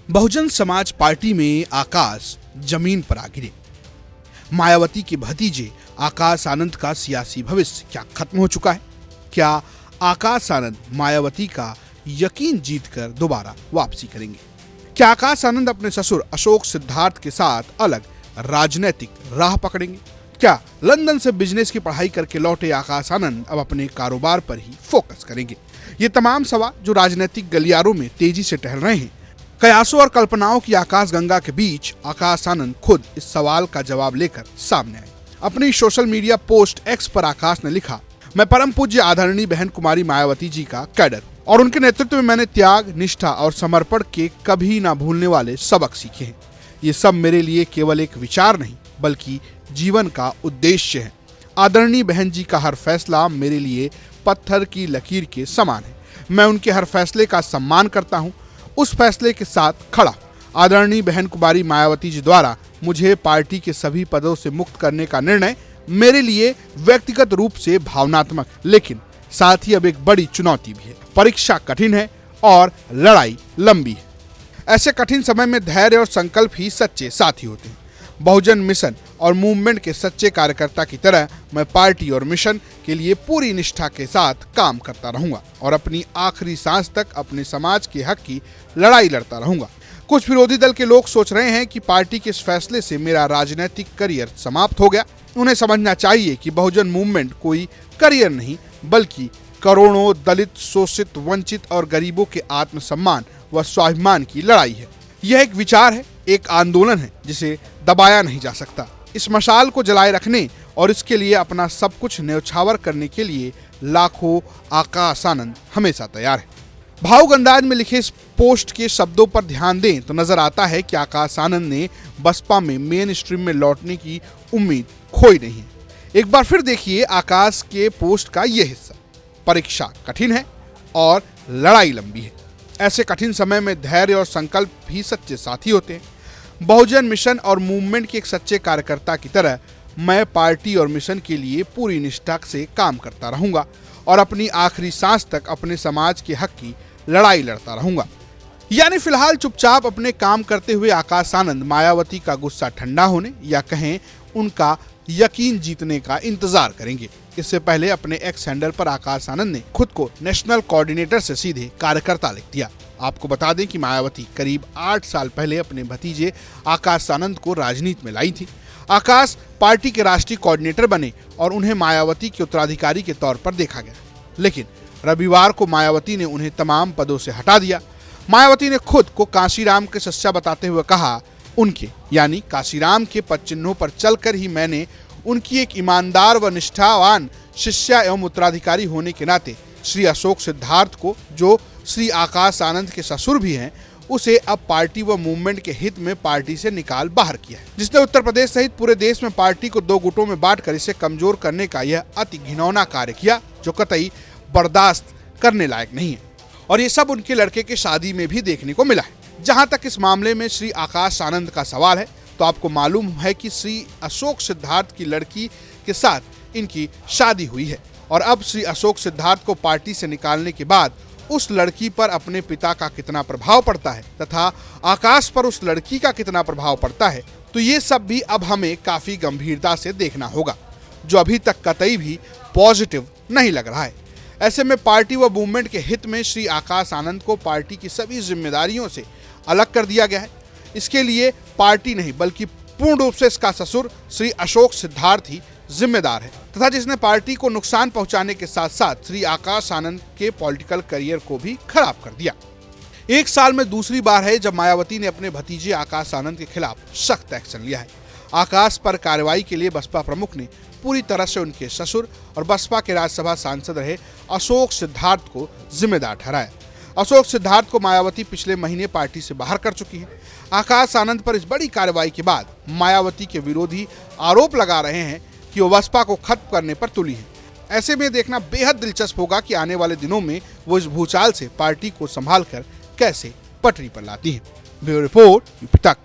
Bahujan Samaj party में आकाश जमीन पर आ गिरे। मायावती के भतीजे आकाश आनंद का सियासी भविष्य क्या खत्म हो चुका है? क्या आकाश आनंद मायावती का यकीन जीतकर दोबारा वापसी करेंगे? क्या आकाश आनंद अपने ससुर अशोक सिद्धार्थ के साथ अलग राजनीतिक राह पकड़ेंगे? क्या लंदन से बिजनेस की पढ़ाई करके लौटे आकाश आनंद अब अपने कारोबार पर ही फोकस करेंगे? ये तमाम सवाल जो राजनीतिक गलियारों में तेजी से टहल रहे हैं, कयासों और कल्पनाओं की आकाश गंगा के बीच आकाश आनंद खुद इस सवाल का जवाब लेकर सामने आए। अपनी सोशल मीडिया पोस्ट एक्स पर आकाश ने लिखा, मैं परम पूज्य आदरणीय बहन कुमारी मायावती जी का कैडर और उनके नेतृत्व में मैंने त्याग, निष्ठा और समर्पण के कभी ना भूलने वाले सबक सीखे हैं। ये सब मेरे लिए केवल एक विचार नहीं बल्कि जीवन का उद्देश्य है। आदरणीय बहन जी का हर फैसला मेरे लिए पत्थर की लकीर के समान है। मैं उनके हर फैसले का सम्मान करता हूँ, उस फैसले के साथ खड़ा। आदरणीय बहन कुमारी मायावती जी द्वारा मुझे पार्टी के सभी पदों से मुक्त करने का निर्णय मेरे लिए व्यक्तिगत रूप से भावनात्मक लेकिन साथ ही अब एक बड़ी चुनौती भी है। परीक्षा कठिन है और लड़ाई लंबी है। ऐसे कठिन समय में धैर्य और संकल्प ही सच्चे साथी होते हैं। बहुजन मिशन और मूवमेंट के सच्चे कार्यकर्ता की तरह मैं पार्टी और मिशन के लिए पूरी निष्ठा के साथ काम करता रहूंगा और अपनी आखिरी सांस तक अपने समाज के हक की लड़ाई लड़ता रहूंगा। कुछ विरोधी दल के लोग सोच रहे हैं कि पार्टी के इस फैसले से मेरा राजनीतिक करियर समाप्त हो गया। उन्हें समझना चाहिए कि बहुजन मूवमेंट कोई करियर नहीं बल्कि करोड़ों दलित, शोषित, वंचित और गरीबों के आत्मसम्मान व स्वाभिमान की लड़ाई है। यह एक विचार है, एक आंदोलन है जिसे दबाया नहीं जा सकता। इस मशाल को जलाए रखने और इसके लिए अपना सब कुछ न्यौछावर करने के लिए लाखों आकाश आनंद हमेशा तैयार है। भावुक अंदाज में लिखे इस पोस्ट के शब्दों पर ध्यान दें तो नजर आता है कि आकाश आनंद ने बसपा में मेन स्ट्रीम में लौटने की उम्मीद खोई नहीं है। एक बार फिर देखिए आकाश के पोस्ट का यह हिस्सा। परीक्षा कठिन है और लड़ाई लंबी है। ऐसे कठिन समय में धैर्य और संकल्प भी सच्चे साथी होते हैं। बहुजन मिशन और मूवमेंट के एक सच्चे कार्यकर्ता की तरह मैं पार्टी और मिशन के लिए पूरी निष्ठा से काम करता रहूंगा और अपनी आखिरी सांस तक अपने समाज के हक की लड़ाई लड़ता रहूंगा। यानी फिलहाल चुपचाप अपने काम करते हुए आकाश आनंद मायावती का गुस्सा ठंडा होने या कहें उनका यकीन जीतने का इंतजार करेंगे। इससे पहले अपने एक्स हैंडल पर आकाश आनंद ने खुद को नेशनल कोऑर्डिनेटर से सीधे कार्यकर्ता लिख दिया। आपको बता दें कि मायावती करीब 8 साल पहले अपने भतीजे आकाश आनंद को राजनीति में लाई थी। आकाश पार्टी के राष्ट्रीय कोऑर्डिनेटर बने और उन्हें मायावती के उत्तराधिकारी के तौर पर देखा गया, लेकिन रविवार को मायावती ने उन्हें तमाम पदों से हटा दिया। मायावती ने खुद को कांशीराम के शिष्य बताते हुए कहा, उनके यानी कांशीराम के पद चिन्हों पर चलकर ही मैंने उनकी एक ईमानदार व निष्ठावान शिष्या एवं उत्तराधिकारी होने के नाते श्री अशोक सिद्धार्थ को, जो श्री आकाश आनंद के ससुर भी हैं, उसे अब पार्टी व मूवमेंट के हित में पार्टी से निकाल बाहर किया है, जिसने उत्तर प्रदेश सहित पूरे देश में पार्टी को 2 गुटों में बांटकर इसे कमजोर करने का यह अति घिनौना कार्य किया जो कतई बर्दाश्त करने लायक नहीं है। और ये सब उनके लड़के की शादी में भी देखने को मिला है। जहां तक इस मामले में श्री आकाश आनंद का सवाल है तो आपको मालूम है कि श्री अशोक सिद्धार्थ की लड़की के साथ इनकी शादी हुई है और अब श्री अशोक सिद्धार्थ को पार्टी से निकालने के बाद उस लड़की पर अपने पिता का कितना प्रभाव पड़ता है तथा आकाश पर उस लड़की का कितना प्रभाव पड़ता है, तो ये सब भी अब हमें काफी गंभीरता से देखना होगा, जो अभी तक कतई भी पॉजिटिव नहीं लग रहा है। ऐसे में पार्टी व मूवमेंट के हित में श्री आकाश आनंद को पार्टी की सभी जिम्मेदारियों से अलग कर दिया गया है। इसके लिए पार्टी नहीं बल्कि पूर्ण रूप से इसका ससुर श्री अशोक सिद्धार्थ ही जिम्मेदार है तथा जिसने पार्टी को नुकसान पहुंचाने के साथ साथ श्री आकाश आनंद के पॉलिटिकल करियर को भी खराब कर दिया। 1 साल में दूसरी बार है जब मायावती ने अपने भतीजे आकाश आनंद के खिलाफ सख्त एक्शन लिया है। आकाश पर कार्रवाई के लिए बसपा प्रमुख ने पूरी तरह से उनके ससुर और बसपा के राज्यसभा सांसद रहे अशोक सिद्धार्थ को जिम्मेदार ठहराया। अशोक सिद्धार्थ को मायावती पिछले महीने पार्टी से बाहर कर चुकी है। आकाश आनंद पर इस बड़ी कार्रवाई के बाद मायावती के विरोधी आरोप लगा रहे हैं कि वो बसपा को खत्म करने पर तुली है। ऐसे में देखना बेहद दिलचस्प होगा कि आने वाले दिनों में वो इस भूचाल से पार्टी को संभालकर कैसे पटरी पर लाती है। ब्यूरो रिपोर्ट, यूपी तक।